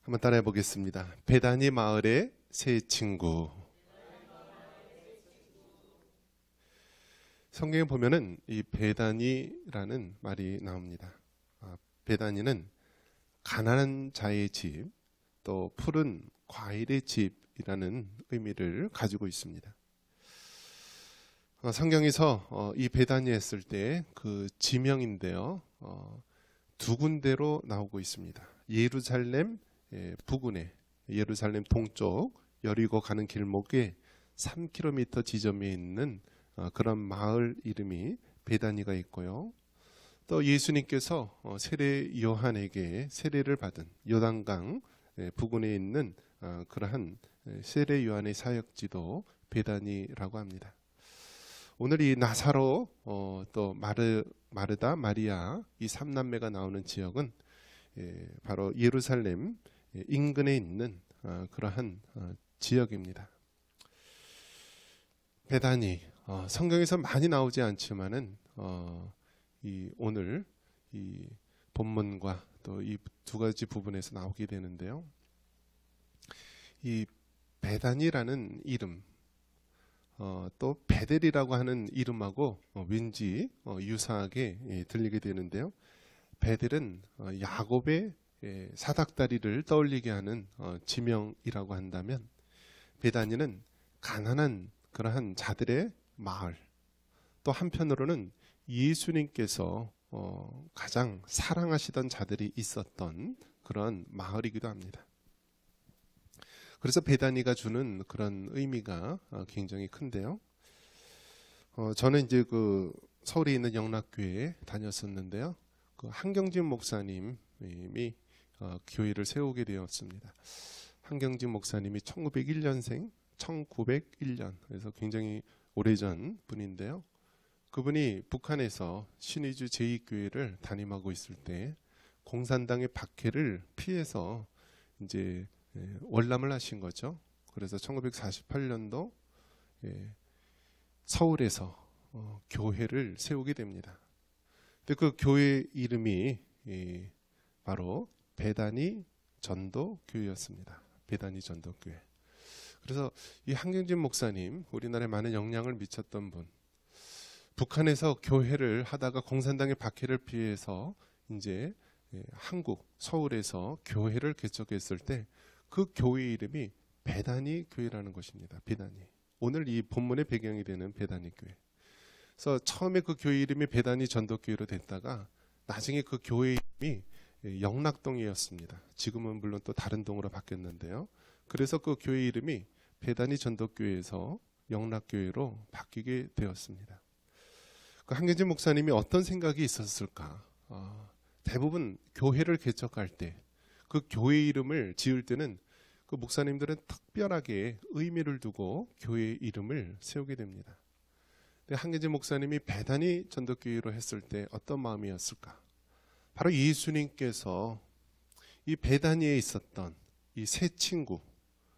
한번 따라해 보겠습니다. 베다니 마을의 새 친구. 성경에 보면은 이 베다니라는 말이 나옵니다. 베다니는 가난한 자의 집, 또 푸른 과일의 집이라는 의미를 가지고 있습니다. 성경에서 이 베다니 했을 때 그 지명인데요, 두 군데로 나오고 있습니다. 예루살렘 부근에, 예루살렘 동쪽 여리고 가는 길목에 3km 지점에 있는 그런 마을 이름이 베다니가 있고요. 또 예수님께서 세례 요한에게 세례를 받은 요단강 부근에 있는 그러한 세례 요한의 사역지도 베다니라고 합니다. 오늘 이 나사로 또 마르다, 마리아 이 3남매가 나오는 지역은 바로 예루살렘 인근에 있는 그러한 지역입니다. 베다니, 성경에서 많이 나오지 않지만은 오늘 이 본문과 또 이 두 가지 부분에서 나오게 되는데요. 이 베다니라는 이름, 또 베델이라고 하는 이름하고 왠지 유사하게 들리게 되는데요. 베델은 야곱의 사닥다리를 떠올리게 하는 지명이라고 한다면, 베다니는 가난한 그러한 자들의 마을, 또 한편으로는 예수님께서 가장 사랑하시던 자들이 있었던 그런 마을이기도 합니다. 그래서 베다니가 주는 그런 의미가 굉장히 큰데요. 저는 이제 그 서울에 있는 영락교회에 다녔었는데요. 그 한경진 목사님이 교회를 세우게 되었습니다. 한경진 목사님이 1901년생, 1901년, 그래서 굉장히 오래전 분인데요. 그분이 북한에서 신의주 제2교회를 담임하고 있을 때 공산당의 박해를 피해서 이제 월남을 하신 거죠. 그래서 1948년도 서울에서 교회를 세우게 됩니다. 근데 그 교회 이름이 바로 베다니 전도교회였습니다. 베다니 전도교회. 그래서 이 한경진 목사님, 우리나라에 많은 영향을 미쳤던 분, 북한에서 교회를 하다가 공산당의 박해를 피해서 이제 한국 서울에서 교회를 개척했을 때 그 교회 이름이 베다니 교회라는 것입니다. 베다니. 오늘 이 본문의 배경이 되는 베다니 교회. 그래서 처음에 그 교회 이름이 베다니 전도교회로 됐다가 나중에 그 교회 이름이 영락동이었습니다. 지금은 물론 또 다른 동으로 바뀌었는데요. 그래서 그 교회 이름이 베다니 전도교회에서 영락교회로 바뀌게 되었습니다. 그 한경진 목사님이 어떤 생각이 있었을까? 대부분 교회를 개척할 때 그 교회 이름을 지을 때는 그 목사님들은 특별하게 의미를 두고 교회 이름을 세우게 됩니다. 한경진 목사님이 베다니 전도교회로 했을 때 어떤 마음이었을까? 바로 예수님께서 이 베다니에 있었던 이 세 친구,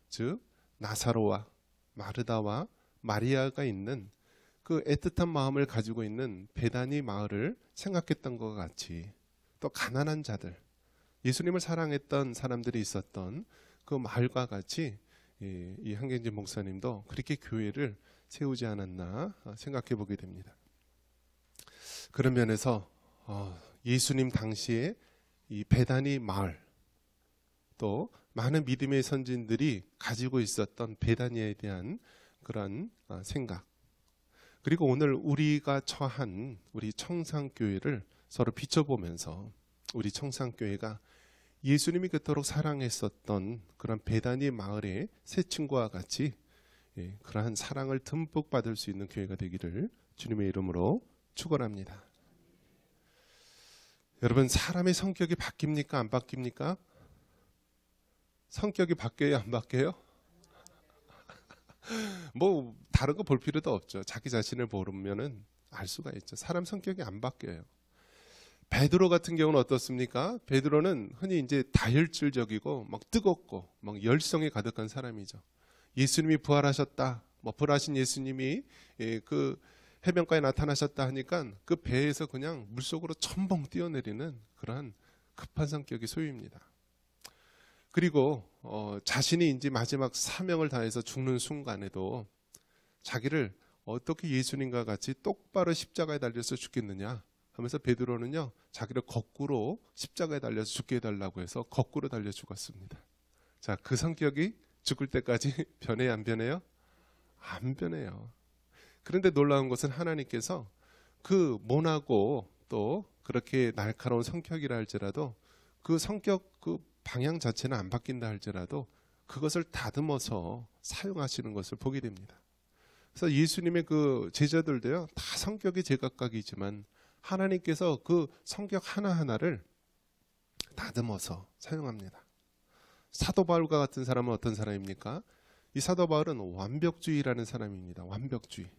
즉 나사로와 마르다와 마리아가 있는 그 애틋한 마음을 가지고 있는 베다니 마을을 생각했던 것 같이, 또 가난한 자들, 예수님을 사랑했던 사람들이 있었던 그 마을과 같이 이 한경진 목사님도 그렇게 교회를 세우지 않았나 생각해 보게 됩니다. 그런 면에서 예수님 당시에 이 베다니 마을, 또 많은 믿음의 선진들이 가지고 있었던 베다니에 대한 그런 생각, 그리고 오늘 우리가 처한 우리 청상교회를 서로 비춰보면서 우리 청상교회가 예수님이 그토록 사랑했었던 그런 베다니 마을의 새 친구와 같이 그러한 사랑을 듬뿍 받을 수 있는 교회가 되기를 주님의 이름으로 축원합니다. 여러분, 사람의 성격이 바뀝니까? 안 바뀝니까? 성격이 바뀌어요? 안 바뀌어요? 뭐 다른 거 볼 필요도 없죠. 자기 자신을 보면은 알 수가 있죠. 사람 성격이 안 바뀌어요. 베드로 같은 경우는 어떻습니까? 베드로는 흔히 이제 다혈질적이고 막 뜨겁고 막 열성이 가득한 사람이죠. 예수님이 부활하셨다, 부활하신 예수님이 그 해변가에 나타나셨다 하니까 그 배에서 그냥 물속으로 첨벙 뛰어내리는 그러한 급한 성격이 소유입니다. 그리고 자신이 이제 마지막 사명을 다해서 죽는 순간에도 자기를 어떻게 예수님과 같이 똑바로 십자가에 달려서 죽겠느냐 하면서 베드로는요, 자기를 거꾸로 십자가에 달려서 죽게 해달라고 해서 거꾸로 달려 죽었습니다. 자, 그 성격이 죽을 때까지 변해요, 안 변해요? 안 변해요. 그런데 놀라운 것은 하나님께서 그 모나고 또 그렇게 날카로운 성격이라 할지라도 그 성격 그 방향 자체는 안 바뀐다 할지라도 그것을 다듬어서 사용하시는 것을 보게 됩니다. 그래서 예수님의 그 제자들도요, 다 성격이 제각각이지만 하나님께서 그 성격 하나하나를 다듬어서 사용합니다. 사도 바울과 같은 사람은 어떤 사람입니까? 이 사도 바울은 완벽주의라는 사람입니다. 완벽주의.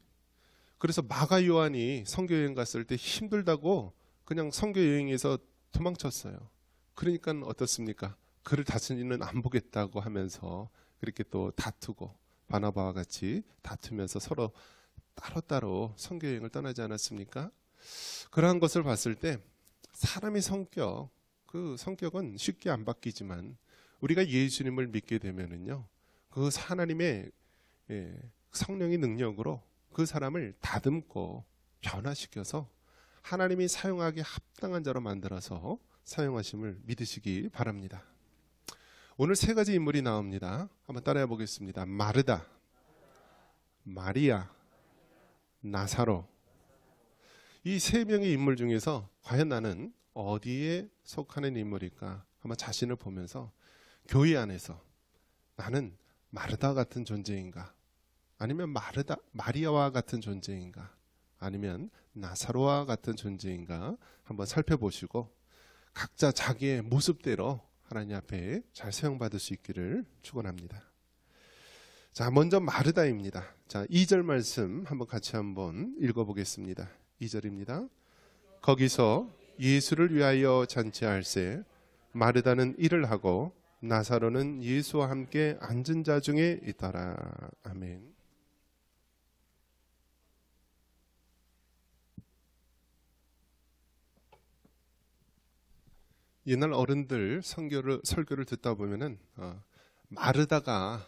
그래서 마가 요한이 선교 여행 갔을 때 힘들다고 그냥 선교 여행에서 도망쳤어요. 그러니까 어떻습니까? 그를 다시는 안 보겠다고 하면서 그렇게 또 다투고 바나바와 같이 다투면서 서로 따로따로 선교 여행을 떠나지 않았습니까? 그러한 것을 봤을 때 사람의 성격, 그 성격은 쉽게 안 바뀌지만 우리가 예수님을 믿게 되면은요, 그 하나님의 성령의 능력으로 그 사람을 다듬고 변화시켜서 하나님이 사용하기 합당한 자로 만들어서 사용하심을 믿으시기 바랍니다. 오늘 세 가지 인물이 나옵니다. 한번 따라해 보겠습니다. 마르다, 마리아, 나사로. 이 세 명의 인물 중에서 과연 나는 어디에 속하는 인물일까? 한번 자신을 보면서 교회 안에서 나는 마르다 같은 존재인가? 아니면 마리아와 같은 존재인가? 아니면 나사로와 같은 존재인가? 한번 살펴보시고 각자 자기의 모습대로 하나님 앞에 잘 사용받을 수 있기를 축원합니다. 자, 먼저 마르다입니다. 자, 2절 말씀 한번 같이 한번 읽어보겠습니다. 2절입니다. 거기서 예수를 위하여 잔치할세 마르다는 일을 하고 나사로는 예수와 함께 앉은 자 중에 있더라. 아멘. 옛날 어른들 설교를 듣다 보면은 마르다가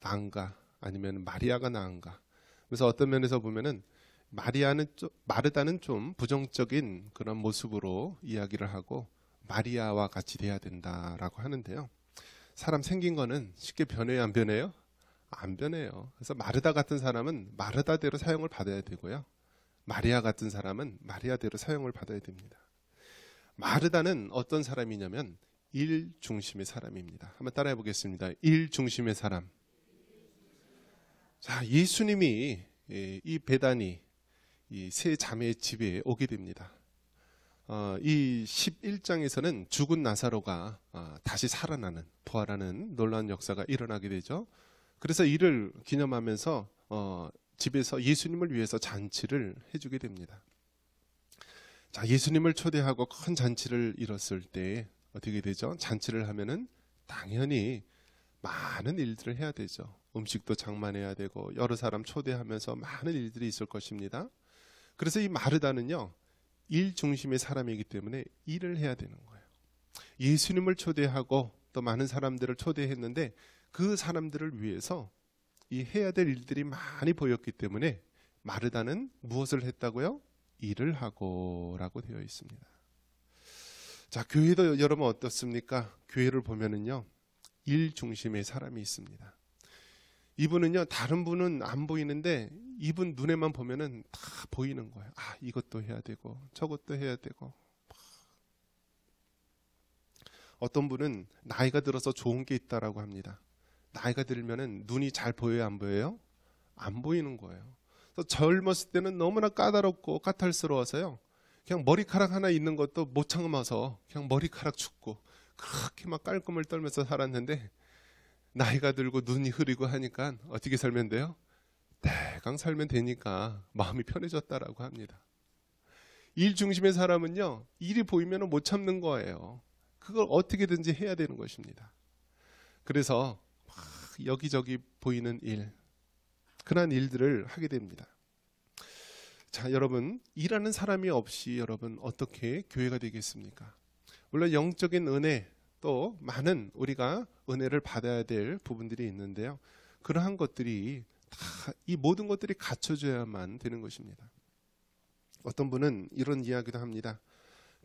나은가 아니면 마리아가 나은가. 그래서 어떤 면에서 보면은 마르다는 좀 부정적인 그런 모습으로 이야기를 하고 마리아와 같이 돼야 된다라고 하는데요. 사람 생긴 거는 쉽게 변해요, 안 변해요? 안 변해요. 그래서 마르다 같은 사람은 마르다대로 사용을 받아야 되고요. 마리아 같은 사람은 마리아대로 사용을 받아야 됩니다. 마르다는 어떤 사람이냐면 일 중심의 사람입니다. 한번 따라해 보겠습니다. 일 중심의 사람. 자, 예수님이 이 베다니 이 세 자매의 집에 오게 됩니다. 이 11장에서는 죽은 나사로가 다시 살아나는, 부활하는 놀라운 역사가 일어나게 되죠. 그래서 이를 기념하면서 집에서 예수님을 위해서 잔치를 해주게 됩니다. 자, 예수님을 초대하고 큰 잔치를 이뤘을 때 어떻게 되죠? 잔치를 하면은 당연히 많은 일들을 해야 되죠. 음식도 장만해야 되고 여러 사람 초대하면서 많은 일들이 있을 것입니다. 그래서 이 마르다는요, 일 중심의 사람이기 때문에 일을 해야 되는 거예요. 예수님을 초대하고 또 많은 사람들을 초대했는데 그 사람들을 위해서 이 해야 될 일들이 많이 보였기 때문에 마르다는 무엇을 했다고요? 일을 하고 라고 되어 있습니다. 자, 교회도 여러분 어떻습니까? 교회를 보면은요, 일 중심의 사람이 있습니다. 이분은요, 다른 분은 안 보이는데 이분 눈에만 보면은 다 보이는 거예요. 아, 이것도 해야 되고 저것도 해야 되고. 어떤 분은 나이가 들어서 좋은 게 있다라고 합니다. 나이가 들면은 눈이 잘 보여요, 안 보여요? 안 보이는 거예요. 그래서 젊었을 때는 너무나 까다롭고 까탈스러워서요, 그냥 머리카락 하나 있는 것도 못 참아서 그냥 머리카락 춥고 그렇게 막 깔끔을 떨면서 살았는데 나이가 들고 눈이 흐리고 하니까 어떻게 살면 돼요? 대강 살면 되니까 마음이 편해졌다라고 합니다. 일 중심의 사람은요, 일이 보이면 못 참는 거예요. 그걸 어떻게든지 해야 되는 것입니다. 그래서 막 여기저기 보이는 일, 그런 일들을 하게 됩니다. 자, 여러분, 일하는 사람이 없이 여러분 어떻게 교회가 되겠습니까? 물론 영적인 은혜, 또 많은 우리가 은혜를 받아야 될 부분들이 있는데요. 그러한 것들이 다 이 모든 것들이 갖춰져야만 되는 것입니다. 어떤 분은 이런 이야기도 합니다.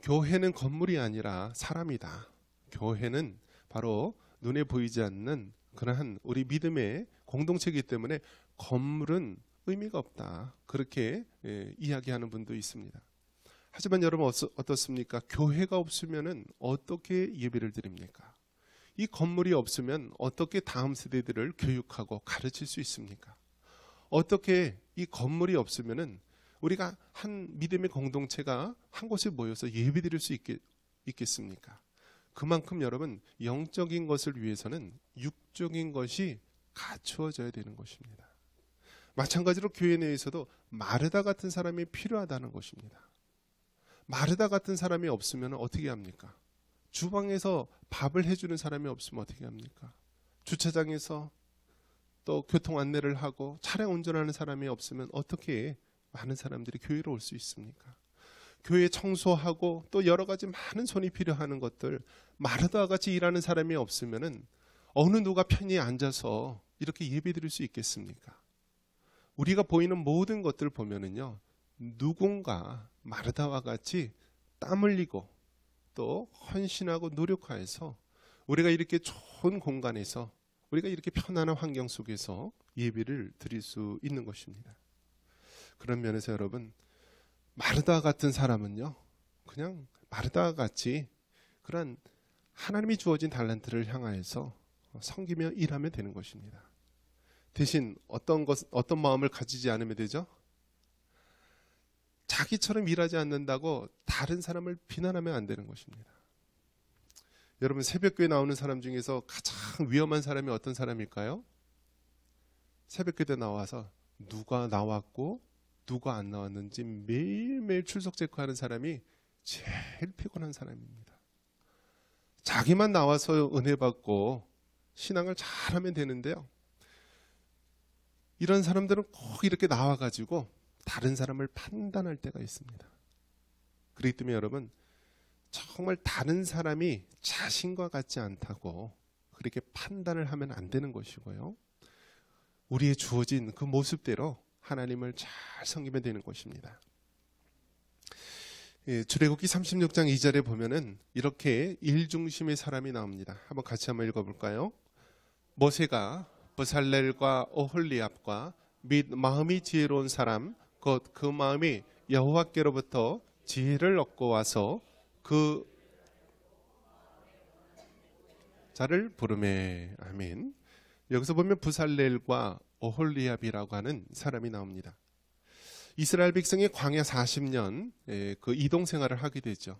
교회는 건물이 아니라 사람이다. 교회는 바로 눈에 보이지 않는 그러한 우리 믿음의 공동체이기 때문에 건물은 의미가 없다. 그렇게 이야기하는 분도 있습니다. 하지만 여러분 어떻습니까? 교회가 없으면 어떻게 예배를 드립니까? 이 건물이 없으면 어떻게 다음 세대들을 교육하고 가르칠 수 있습니까? 어떻게 이 건물이 없으면 우리가 한 믿음의 공동체가 한 곳에 모여서 예배 드릴 수 있겠습니까? 그만큼 여러분 영적인 것을 위해서는 육적인 것이 갖추어져야 되는 것입니다. 마찬가지로 교회 내에서도 마르다 같은 사람이 필요하다는 것입니다. 마르다 같은 사람이 없으면 어떻게 합니까? 주방에서 밥을 해주는 사람이 없으면 어떻게 합니까? 주차장에서 또 교통 안내를 하고 차량 운전하는 사람이 없으면 어떻게 많은 사람들이 교회로 올 수 있습니까? 교회 청소하고 또 여러 가지 많은 손이 필요한 것들, 마르다와 같이 일하는 사람이 없으면 어느 누가 편히 앉아서 이렇게 예배 드릴 수 있겠습니까? 우리가 보이는 모든 것들을 보면은요, 누군가 마르다와 같이 땀 흘리고 또 헌신하고 노력하여서 우리가 이렇게 좋은 공간에서 우리가 이렇게 편안한 환경 속에서 예배를 드릴 수 있는 것입니다. 그런 면에서 여러분, 마르다 같은 사람은요, 그냥 마르다와 같이 그런 하나님이 주어진 달란트를 향하여서 섬기며 일하면 되는 것입니다. 대신 어떤 마음을 가지지 않으면 되죠? 자기처럼 일하지 않는다고 다른 사람을 비난하면 안 되는 것입니다. 여러분, 새벽교회 나오는 사람 중에서 가장 위험한 사람이 어떤 사람일까요? 새벽교회 나와서 누가 나왔고 누가 안 나왔는지 매일매일 출석 체크하는 사람이 제일 피곤한 사람입니다. 자기만 나와서 은혜 받고 신앙을 잘하면 되는데요, 이런 사람들은 꼭 이렇게 나와가지고 다른 사람을 판단할 때가 있습니다. 그렇기 때문에 여러분, 정말 다른 사람이 자신과 같지 않다고 그렇게 판단을 하면 안 되는 것이고요, 우리의 주어진 그 모습대로 하나님을 잘 섬기면 되는 것입니다. 출애굽기 36장 2절에 보면은 이렇게 일중심의 사람이 나옵니다. 한번 읽어볼까요? 모세가 브살렐과 오홀리압과 및 마음이 지혜로운 사람 곧 그 마음이 여호와께로부터 지혜를 얻고 와서 그 자를 부르매. 아멘. 여기서 보면 브살렐과 오홀리압이라고 하는 사람이 나옵니다. 이스라엘 백성이 광야 40년 그 이동 생활을 하게 되죠.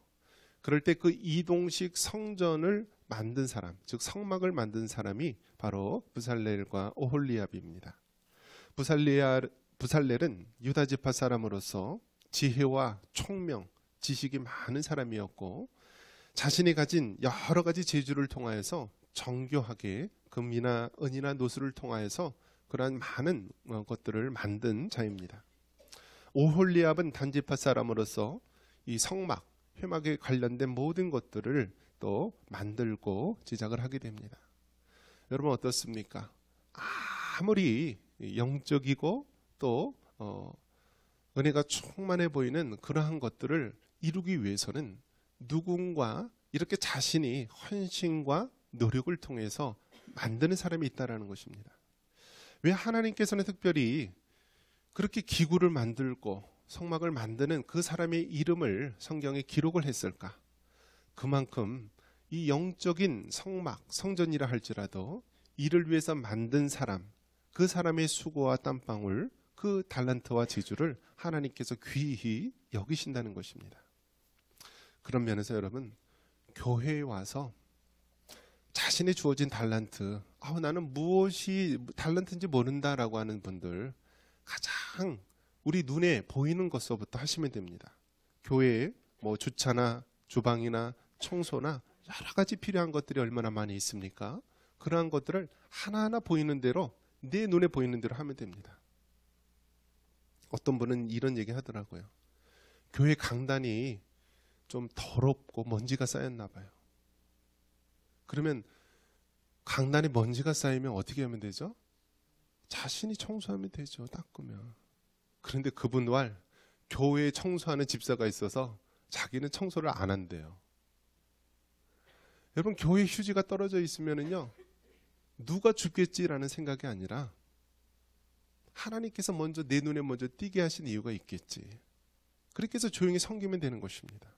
그럴 때 그 이동식 성전을 만든 사람, 즉 성막을 만든 사람이 바로 브살렐과 오홀리압입니다. 브살렐은 유다 지파 사람으로서 지혜와 총명, 지식이 많은 사람이었고, 자신이 가진 여러 가지 재주를 통하여서 정교하게 금이나 은이나 노수를 통하여서 그러한 많은 것들을 만든 자입니다. 오홀리압은 단지파 사람으로서 이 성막, 회막에 관련된 모든 것들을 또 만들고 제작을 하게 됩니다. 여러분 어떻습니까? 아무리 영적이고 또 은혜가 충만해 보이는 그러한 것들을 이루기 위해서는 누군가 이렇게 자신이 헌신과 노력을 통해서 만드는 사람이 있다는 것입니다. 왜 하나님께서는 특별히 그렇게 기구를 만들고 성막을 만드는 그 사람의 이름을 성경에 기록을 했을까? 그만큼 이 영적인 성막, 성전이라 할지라도 이를 위해서 만든 사람, 그 사람의 수고와 땀방울, 그 달란트와 재주를 하나님께서 귀히 여기신다는 것입니다. 그런 면에서 여러분, 교회에 와서 자신이 주어진 달란트, 나는 무엇이 달란트인지 모른다라고 하는 분들, 가장 우리 눈에 보이는 것서부터 하시면 됩니다. 교회에 주차나 주방이나 청소나 여러 가지 필요한 것들이 얼마나 많이 있습니까? 그러한 것들을 하나하나 보이는 대로, 내 눈에 보이는 대로 하면 됩니다. 어떤 분은 이런 얘기 하더라고요. 교회 강단이 좀 더럽고 먼지가 쌓였나 봐요. 그러면 강단에 먼지가 쌓이면 어떻게 하면 되죠? 자신이 청소하면 되죠. 닦으면. 그런데 그분 왈 교회에 청소하는 집사가 있어서 자기는 청소를 안 한대요. 여러분, 교회 휴지가 떨어져 있으면은요, 누가 죽겠지라는 생각이 아니라 하나님께서 먼저 내 눈에 먼저 띄게 하신 이유가 있겠지. 그렇게 해서 조용히 섬기면 되는 것입니다.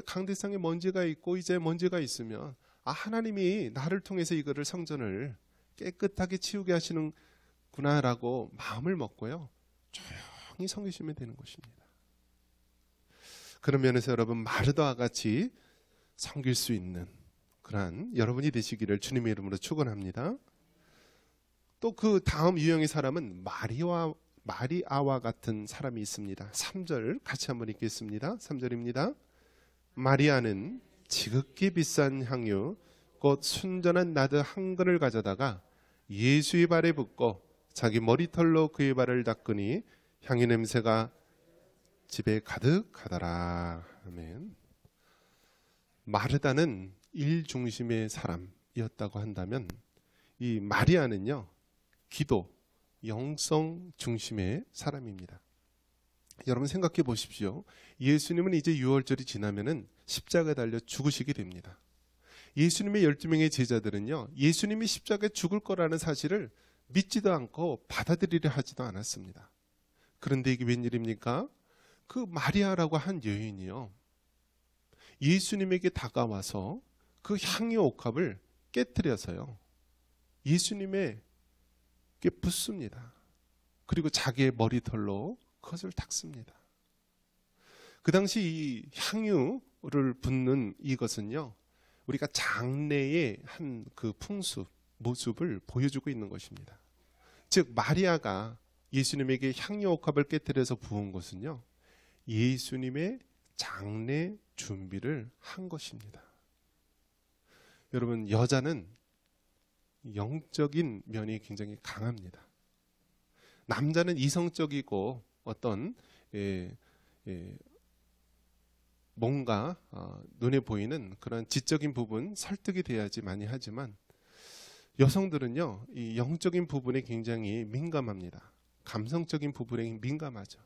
강대상에 먼지가 있고 이제 먼지가 있으면 하나님이 나를 통해서 이거를 성전을 깨끗하게 치우게 하시는구나라고 마음을 먹고요, 조용히 섬기시면 되는 것입니다. 그런 면에서 여러분, 마르다와 같이 섬길 수 있는 그러한 여러분이 되시기를 주님의 이름으로 축원합니다. 또 그 다음 유형의 사람은 마리아와 같은 사람이 있습니다. 3절 같이 한번 읽겠습니다. 3절입니다. 마리아는 지극히 비싼 향유 곧 순전한 나드 한 근을 가져다가 예수의 발에 붓고 자기 머리털로 그의 발을 닦으니 향유 냄새가 집에 가득하더라. 아멘. 마르다는 일 중심의 사람이었다고 한다면 이 마리아는요, 기도, 영성 중심의 사람입니다. 여러분 생각해 보십시오. 예수님은 이제 6월절이 지나면은 십자가에 달려 죽으시게 됩니다. 예수님의 12명의 제자들은요, 예수님이 십자가에 죽을 거라는 사실을 믿지도 않고 받아들이려 하지도 않았습니다. 그런데 이게 웬일입니까? 그 마리아라고 한 여인이요, 예수님에게 다가와서 그 향유 옥합을 깨뜨려서요, 예수님에게 붓습니다. 그리고 자기의 머리털로 그것을 닦습니다. 그 당시 이 향유를 붓는 이것은요, 우리가 장래의 한 그 풍습, 모습을 보여주고 있는 것입니다. 즉 마리아가 예수님에게 향유 옥합을 깨뜨려서 부은 것은요, 예수님의 장래 준비를 한 것입니다. 여러분, 여자는 영적인 면이 굉장히 강합니다. 남자는 이성적이고 어떤 뭔가 눈에 보이는 그런 지적인 부분, 설득이 돼야지 많이 하지만 여성들은요, 이 영적인 부분에 굉장히 민감합니다. 감성적인 부분에 민감하죠.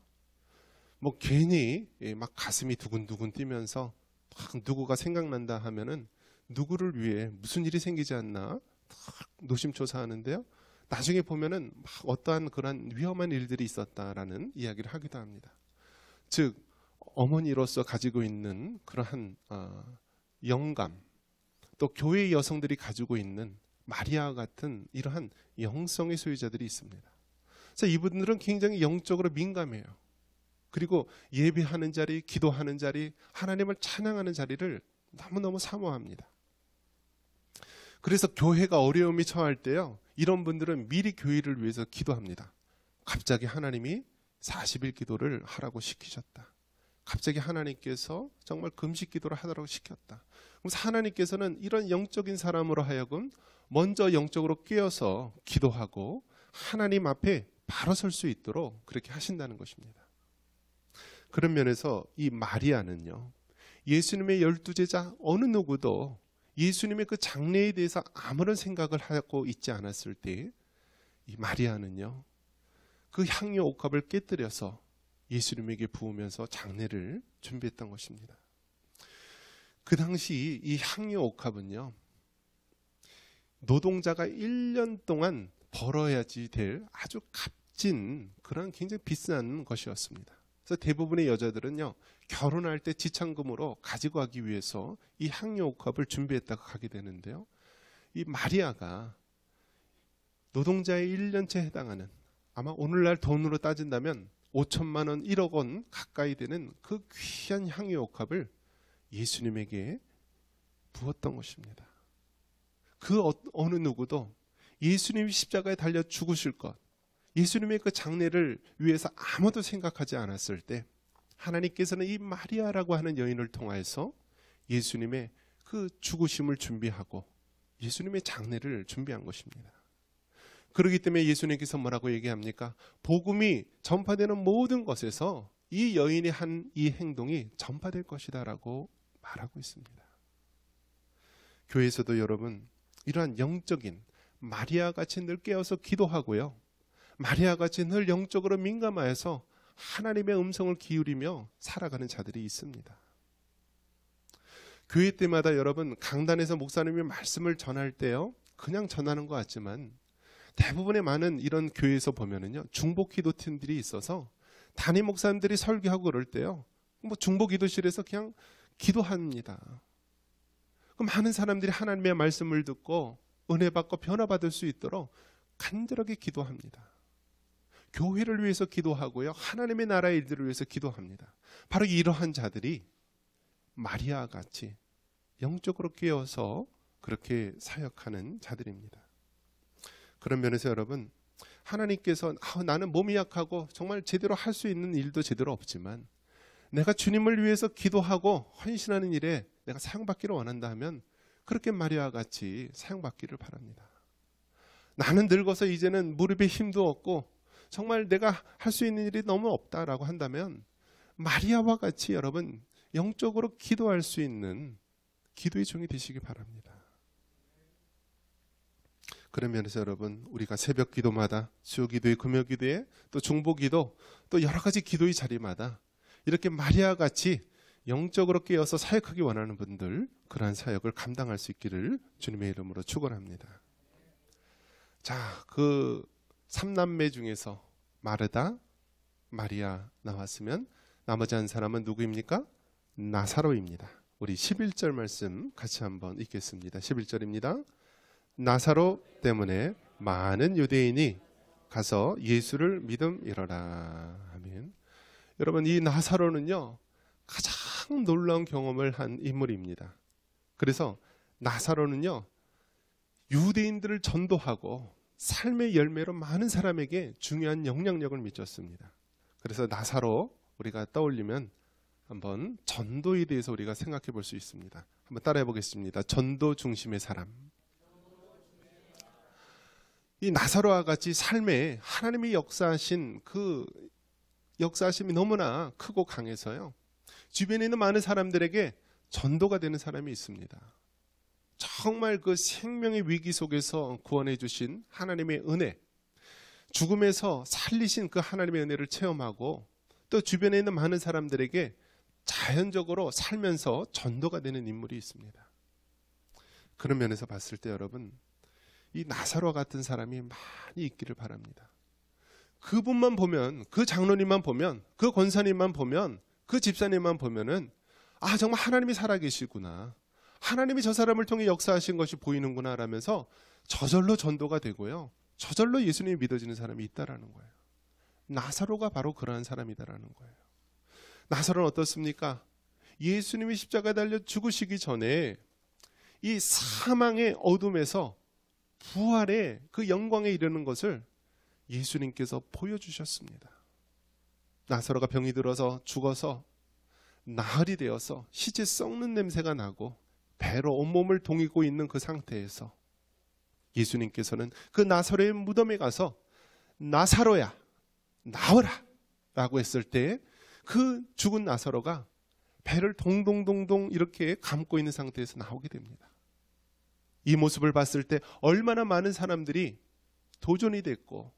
뭐 괜히 막 가슴이 두근두근 뛰면서 막 누구가 생각난다 하면은 누구를 위해 무슨 일이 생기지 않나 노심초사하는데요, 나중에 보면은 막 어떠한 그런 위험한 일들이 있었다라는 이야기를 하기도 합니다. 즉 어머니로서 가지고 있는 그러한 영감, 또 교회의 여성들이 가지고 있는 마리아와 같은 이러한 영성의 소유자들이 있습니다. 그래서 이분들은 굉장히 영적으로 민감해요. 그리고 예배하는 자리, 기도하는 자리, 하나님을 찬양하는 자리를 너무너무 사모합니다. 그래서 교회가 어려움이 처할 때요, 이런 분들은 미리 교회를 위해서 기도합니다. 갑자기 하나님이 40일 기도를 하라고 시키셨다. 갑자기 하나님께서 정말 금식 기도를 하라고 시켰다. 그래서 하나님께서는 이런 영적인 사람으로 하여금 먼저 영적으로 깨어서 기도하고 하나님 앞에 바로 설 수 있도록 그렇게 하신다는 것입니다. 그런 면에서 이 마리아는요, 예수님의 12제자 어느 누구도 예수님의 그 장래에 대해서 아무런 생각을 하고 있지 않았을 때 이 마리아는요, 그 향유 옥합을 깨뜨려서 예수님에게 부으면서 장례를 준비했던 것입니다. 그 당시 이 향유 옥합은요, 노동자가 1년 동안 벌어야지 될 아주 값진 그런 굉장히 비싼 것이었습니다. 그래서 대부분의 여자들은요, 결혼할 때 지참금으로 가지고 가기 위해서 이 향유 옥합을 준비했다가 가게 되는데요, 이 마리아가 노동자의 1년치에 해당하는, 아마 오늘날 돈으로 따진다면 5천만 원, 1억 원 가까이 되는 그 귀한 향유 옥합을 예수님에게 부었던 것입니다. 그 어느 누구도 예수님이 십자가에 달려 죽으실 것, 예수님의 그 장례를 위해서 아무도 생각하지 않았을 때 하나님께서는 이 마리아라고 하는 여인을 통해서 예수님의 그 죽으심을 준비하고 예수님의 장례를 준비한 것입니다. 그렇기 때문에 예수님께서 뭐라고 얘기합니까? 복음이 전파되는 모든 것에서 이 여인이 한 이 행동이 전파될 것이다 라고 말하고 있습니다. 교회에서도 여러분 이러한 영적인 마리아 같이 늘 깨어서 기도하고요, 마리아 같이 늘 영적으로 민감하여서 하나님의 음성을 기울이며 살아가는 자들이 있습니다. 교회 때마다 여러분 강단에서 목사님이 말씀을 전할 때요, 그냥 전하는 것 같지만 대부분의 많은 이런 교회에서 보면은요, 중보 기도팀들이 있어서 담임 목사님들이 설교하고 그럴 때요, 뭐 중보 기도실에서 그냥 기도합니다. 그 많은 사람들이 하나님의 말씀을 듣고 은혜 받고 변화 받을 수 있도록 간절하게 기도합니다. 교회를 위해서 기도하고요, 하나님의 나라의 일들을 위해서 기도합니다. 바로 이러한 자들이 마리아 같이 영적으로 깨어서 그렇게 사역하는 자들입니다. 그런 면에서 여러분, 하나님께서 나는 몸이 약하고 정말 제대로 할 수 있는 일도 제대로 없지만 내가 주님을 위해서 기도하고 헌신하는 일에 내가 사용받기를 원한다 하면 그렇게 마리아와 같이 사용받기를 바랍니다. 나는 늙어서 이제는 무릎에 힘도 없고 정말 내가 할 수 있는 일이 너무 없다라고 한다면 마리아와 같이 여러분 영적으로 기도할 수 있는 기도의 종이 되시기 바랍니다. 그런 면에서 여러분, 우리가 새벽 기도마다 수요 기도에, 금요 기도에, 또 중보 기도, 또 여러 가지 기도의 자리마다 이렇게 마리아 같이 영적으로 깨어서 사역하기 원하는 분들, 그러한 사역을 감당할 수 있기를 주님의 이름으로 축원합니다. 자, 그 3남매 중에서 마르다, 마리아 나왔으면 나머지 한 사람은 누구입니까? 나사로입니다. 우리 11절 말씀 같이 한번 읽겠습니다. 11절입니다. 나사로 때문에 많은 유대인이 가서 예수를 믿음이러라. 아멘. 여러분, 이 나사로는요 가장 놀라운 경험을 한 인물입니다. 그래서 나사로는요 유대인들을 전도하고 삶의 열매로 많은 사람에게 중요한 영향력을 미쳤습니다. 그래서 나사로 우리가 떠올리면 한번 전도에 대해서 우리가 생각해 볼 수 있습니다. 한번 따라해 보겠습니다. 전도 중심의 사람. 이 나사로와 같이 삶에 하나님이 역사하신 그 역사하심이 너무나 크고 강해서요, 주변에 있는 많은 사람들에게 전도가 되는 사람이 있습니다. 정말 그 생명의 위기 속에서 구원해 주신 하나님의 은혜, 죽음에서 살리신 그 하나님의 은혜를 체험하고 또 주변에 있는 많은 사람들에게 자연적으로 살면서 전도가 되는 인물이 있습니다. 그런 면에서 봤을 때 여러분, 이 나사로와 같은 사람이 많이 있기를 바랍니다. 그분만 보면, 그 장로님만 보면, 그 권사님만 보면, 그 집사님만 보면은 아, 정말 하나님이 살아계시구나, 하나님이 저 사람을 통해 역사하신 것이 보이는구나 라면서 저절로 전도가 되고요, 저절로 예수님이 믿어지는 사람이 있다라는 거예요. 나사로가 바로 그러한 사람이다라는 거예요. 나사로는 어떻습니까? 예수님이 십자가에 달려 죽으시기 전에 이 사망의 어둠에서 부활의 그 영광에 이르는 것을 예수님께서 보여주셨습니다. 나사로가 병이 들어서 죽어서 나흘이 되어서 시체 썩는 냄새가 나고 배로 온몸을 동이고 있는 그 상태에서 예수님께서는 그 나사로의 무덤에 가서 나사로야 나오라 라고 했을 때 그 죽은 나사로가 배를 동동동동 이렇게 감고 있는 상태에서 나오게 됩니다. 이 모습을 봤을 때 얼마나 많은 사람들이 도전이 됐고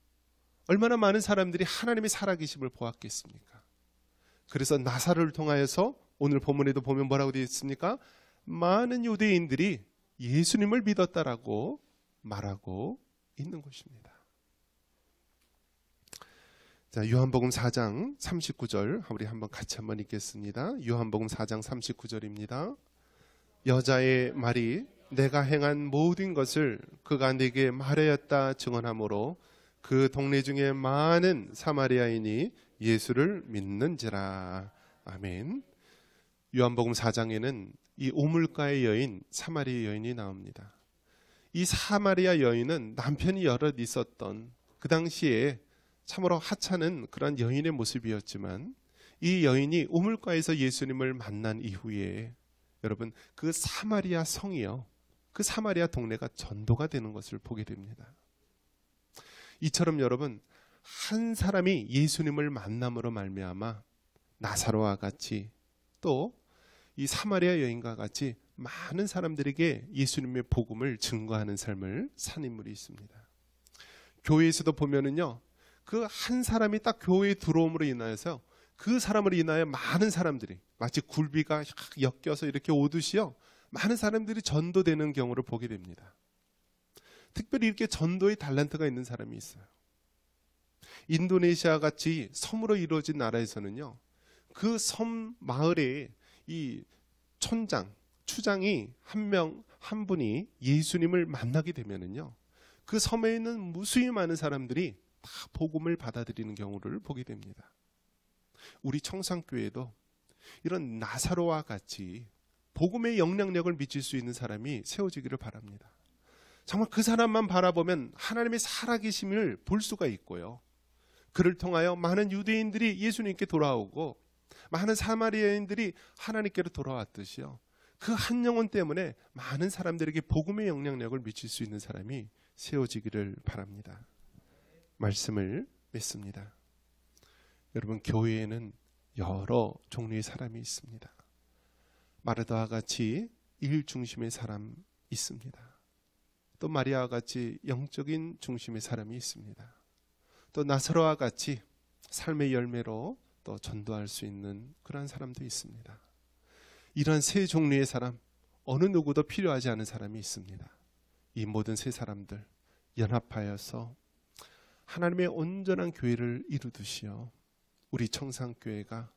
얼마나 많은 사람들이 하나님의 살아계심을 보았겠습니까? 그래서 나사로를 통하여서 오늘 본문에도 보면 뭐라고 되어 있습니까? 많은 유대인들이 예수님을 믿었다라고 말하고 있는 것입니다. 자, 요한복음 4장 39절 우리 한번 같이 한번 읽겠습니다. 요한복음 4장 39절입니다. 여자의 말이 내가 행한 모든 것을 그가 내게 말하였다 증언하므로 그 동네 중에 많은 사마리아인이 예수를 믿는지라. 아멘. 요한복음 4장에는 이 오물가의 여인 사마리아 여인이 나옵니다. 이 사마리아 여인은 남편이 여럿 있었던 그 당시에 참으로 하찮은 그런 여인의 모습이었지만 이 여인이 우물가에서 예수님을 만난 이후에 여러분 그 사마리아 성이요, 그 사마리아 동네가 전도가 되는 것을 보게 됩니다. 이처럼 여러분 한 사람이 예수님을 만남으로 말미암아 나사로와 같이 또 이 사마리아 여인과 같이 많은 사람들에게 예수님의 복음을 증거하는 삶을 산 인물이 있습니다. 교회에서도 보면은요, 그 한 사람이 딱 교회에 들어옴으로 인하여서 그 사람으로 인하여 많은 사람들이 마치 굴비가 엮여서 이렇게 오듯이요, 많은 사람들이 전도되는 경우를 보게 됩니다. 특별히 이렇게 전도의 달란트가 있는 사람이 있어요. 인도네시아 같이 섬으로 이루어진 나라에서는요, 그 섬 마을에 이 촌장, 추장이 한 분이 예수님을 만나게 되면은요, 그 섬에 있는 무수히 많은 사람들이 다 복음을 받아들이는 경우를 보게 됩니다. 우리 청산교회도 이런 나사로와 같이 복음의 영향력을 미칠 수 있는 사람이 세워지기를 바랍니다. 정말 그 사람만 바라보면 하나님의 살아계심을 볼 수가 있고요, 그를 통하여 많은 유대인들이 예수님께 돌아오고 많은 사마리아인들이 하나님께로 돌아왔듯이요, 그 한 영혼 때문에 많은 사람들에게 복음의 영향력을 미칠 수 있는 사람이 세워지기를 바랍니다. 말씀을 맺습니다. 여러분, 교회에는 여러 종류의 사람이 있습니다. 마르다와 같이 일 중심의 사람 있습니다. 또 마리아와 같이 영적인 중심의 사람이 있습니다. 또 나사로와 같이 삶의 열매로 또 전도할 수 있는 그러한 사람도 있습니다. 이런 세 종류의 사람, 어느 누구도 필요하지 않은 사람이 있습니다. 이 모든 세 사람들 연합하여서 하나님의 온전한 교회를 이루듯이요, 우리 청산교회가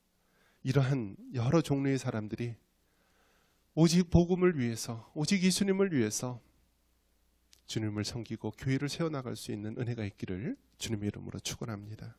이러한 여러 종류의 사람들이 오직 복음을 위해서, 오직 예수님을 위해서 주님을 섬기고 교회를 세워나갈 수 있는 은혜가 있기를 주님의 이름으로 축원합니다.